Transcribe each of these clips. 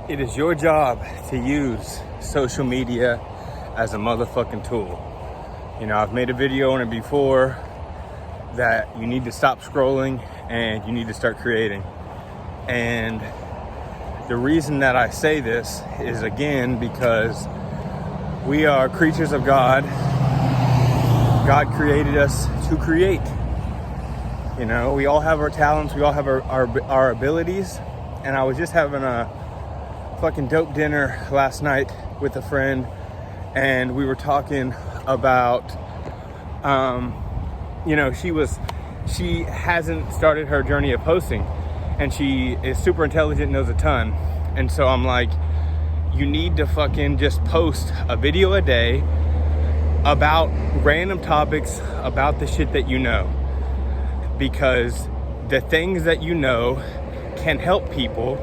It is your job to use social media as a motherfucking tool. You know, I've made a video on it before that you need to stop scrolling and you need to start creating. And the reason that I say this is, again, because we are creatures of God. God created us to create. You know, we all have our talents, we all have our abilities. And I was just having a fucking dope dinner last night with a friend, and we were talking about, you know, she hasn't started her journey of posting, and she is super intelligent, knows a ton. And so I'm like, you need to fucking just post a video a day about random topics about the shit that you know, because the things that you know can help people,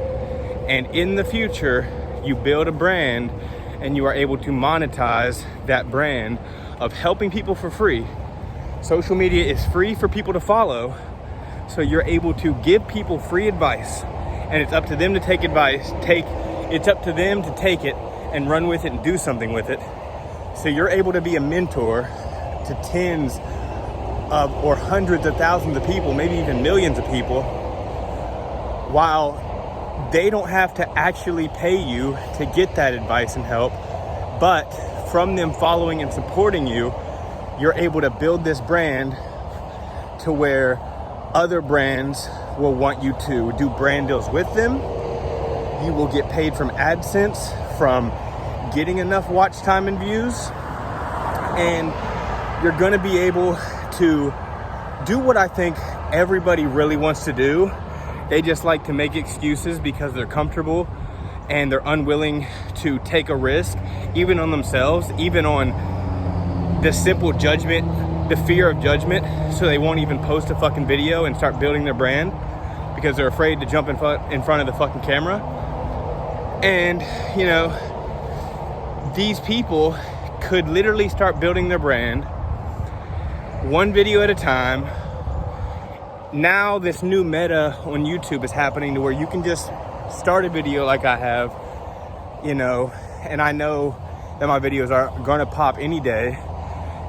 and in the future you build a brand and you are able to monetize that brand of helping people for free. Social media is free for people to follow, so you're able to give people free advice, and it's up to them to take advice. It's up to them to take it and run with it and do something with it. So you're able to be a mentor to tens of or hundreds of thousands of people, maybe even millions of people, while they don't have to actually pay you to get that advice and help. But from them following and supporting you, you're able to build this brand to where other brands will want you to do brand deals with them. You will get paid from AdSense, from getting enough watch time and views, and you're gonna be able to do what I think everybody really wants to do. They just like to make excuses because they're comfortable and they're unwilling to take a risk, even on themselves, even on the simple judgment, the fear of judgment. So they won't even post a fucking video and start building their brand because they're afraid to jump in front of the fucking camera. And, you know, these people could literally start building their brand one video at a time. Now this new meta on YouTube is happening to where you can just start a video like I have, you know, and I know that my videos are gonna pop any day.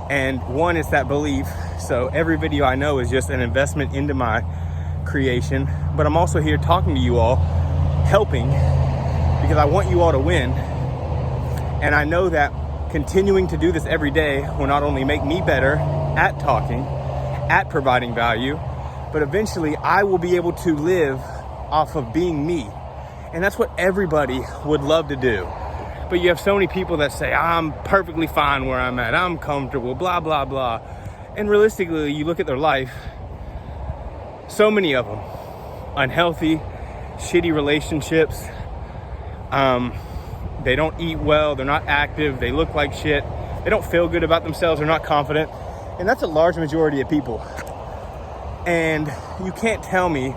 And one is that belief. So every video I know is just an investment into my creation. But I'm also here talking to you all, helping, because I want you all to win. And I know that continuing to do this every day will not only make me better at talking, at providing value, but eventually I will be able to live off of being me. And that's what everybody would love to do. But you have so many people that say, I'm perfectly fine where I'm at, I'm comfortable, blah, blah, blah. And realistically, you look at their life, so many of them, unhealthy, shitty relationships. They don't eat well, they're not active, they look like shit, they don't feel good about themselves, they're not confident. And that's a large majority of people. And you can't tell me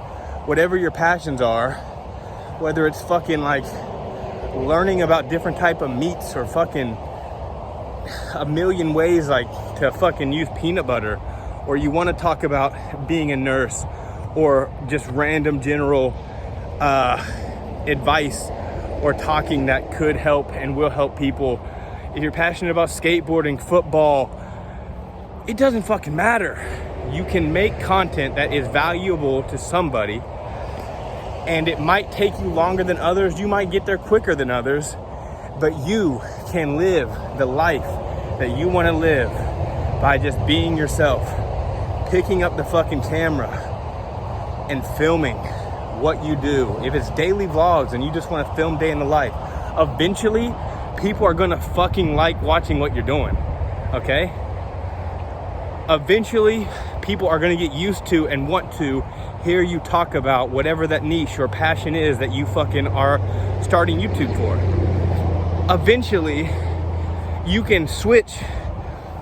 whatever your passions are, whether it's fucking like learning about different type of meats or fucking a million ways like to fucking use peanut butter, or you want to talk about being a nurse, or just random general advice or talking that could help and will help people. If you're passionate about skateboarding, football, it doesn't fucking matter. You can make content that is valuable to somebody, and it might take you longer than others. You might get there quicker than others, but you can live the life that you want to live by just being yourself, picking up the fucking camera and filming what you do. If it's daily vlogs and you just want to film day in the life, eventually people are gonna fucking like watching what you're doing, okay? Eventually people are gonna get used to and want to hear you talk about whatever that niche or passion is that you fucking are starting YouTube for. Eventually you can switch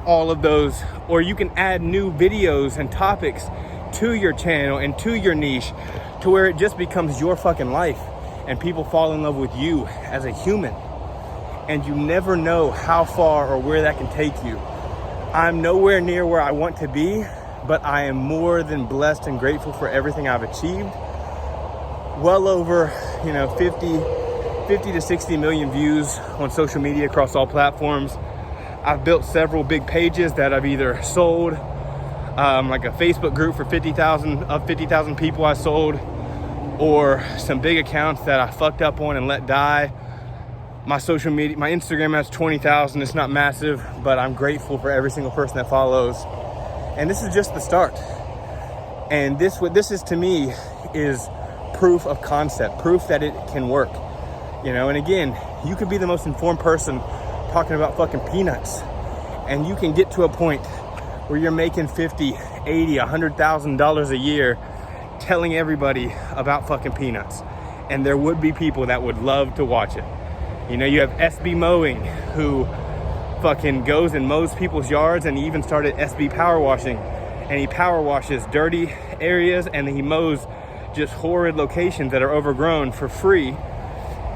all of those, or you can add new videos and topics to your channel and to your niche, to where it just becomes your fucking life and people fall in love with you as a human. And you never know how far or where that can take you. I'm nowhere near where I want to be, but I am more than blessed and grateful for everything I've achieved. Well over, 50 50 to 60 million views on social media across all platforms. I've built several big pages that I've either sold, like a Facebook group for 50,000 people I sold, or some big accounts that I fucked up on and let die. My social media, my Instagram has 20,000. It's not massive, but I'm grateful for every single person that follows. And this is just the start. And what this is to me is proof of concept, proof that it can work. You know, and again, you could be the most informed person talking about fucking peanuts, and you can get to a point where you're making 50, 80, $100,000 a year telling everybody about fucking peanuts. And there would be people that would love to watch it. You know, you have SB Mowing, who fucking goes and mows people's yards, and he even started SB Power Washing, and he power washes dirty areas, and then he mows just horrid locations that are overgrown for free,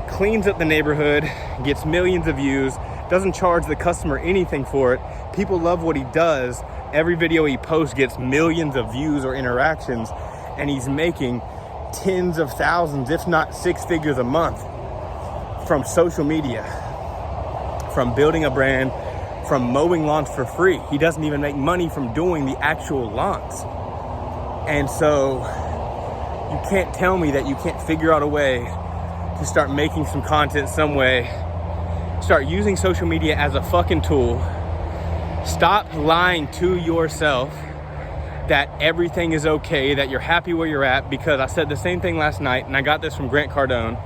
cleans up the neighborhood, gets millions of views, doesn't charge the customer anything for it. People love what he does. Every video he posts gets millions of views or interactions, and he's making tens of thousands, if not six figures a month from social media, from building a brand, from mowing lawns for free. He doesn't even make money from doing the actual lawns. And so you can't tell me that you can't figure out a way to start making some content some way. Start using social media as a fucking tool. Stop lying to yourself that everything is okay, that you're happy where you're at, because I said the same thing last night, and I got this from Grant Cardone.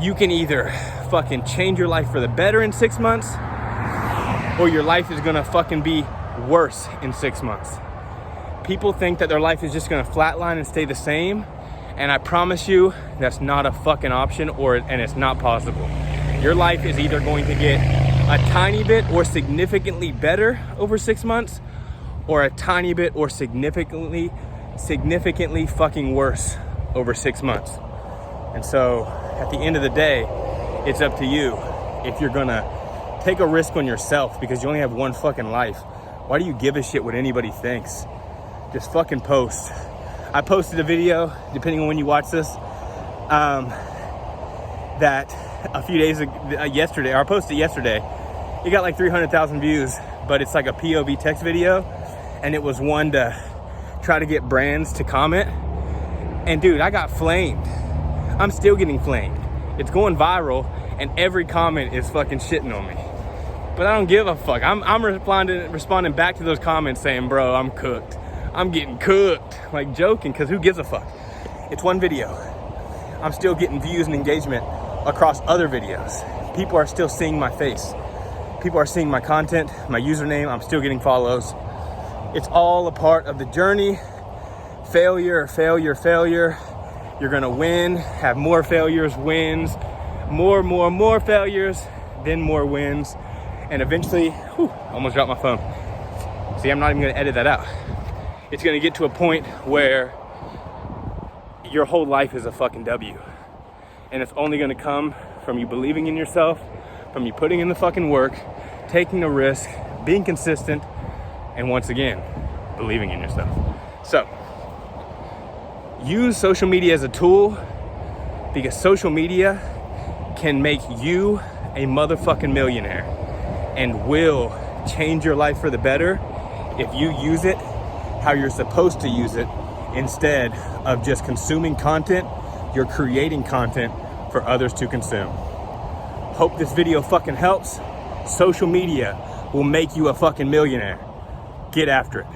You can either fucking change your life for the better in 6 months, or your life is gonna fucking be worse in 6 months. People think that their life is just gonna flatline and stay the same, and I promise you that's not a fucking option, and it's not possible. Your life is either going to get a tiny bit or significantly better over 6 months, or a tiny bit or significantly fucking worse over 6 months. And so at the end of the day, it's up to you. If you're gonna take a risk on yourself because you only have one fucking life, why do you give a shit what anybody thinks? Just fucking post. I posted a video, depending on when you watch this, that a few days ago, yesterday, or I posted yesterday. It got like 300,000 views, but it's like a POV text video, and it was one to try to get brands to comment. And dude, I got flamed. I'm still getting flamed. It's going viral, and every comment is fucking shitting on me. But I don't give a fuck. I'm responding back to those comments saying, bro, I'm cooked. I'm getting cooked. Like joking, because who gives a fuck? It's one video. I'm still getting views and engagement across other videos. People are still seeing my face. People are seeing my content, my username. I'm still getting follows. It's all a part of the journey. Failure, failure, failure. You're gonna win, have more failures, wins, more failures, then more wins. And eventually, almost dropped my phone. See, I'm not even gonna edit that out. It's gonna get to a point where your whole life is a fucking W. And it's only gonna come from you believing in yourself, from you putting in the fucking work, taking a risk, being consistent, and once again, believing in yourself. So, use social media as a tool, because social media can make you a motherfucking millionaire and will change your life for the better if you use it how you're supposed to use it. Instead of just consuming content, you're creating content for others to consume. Hope this video fucking helps. Social media will make you a fucking millionaire. Get after it.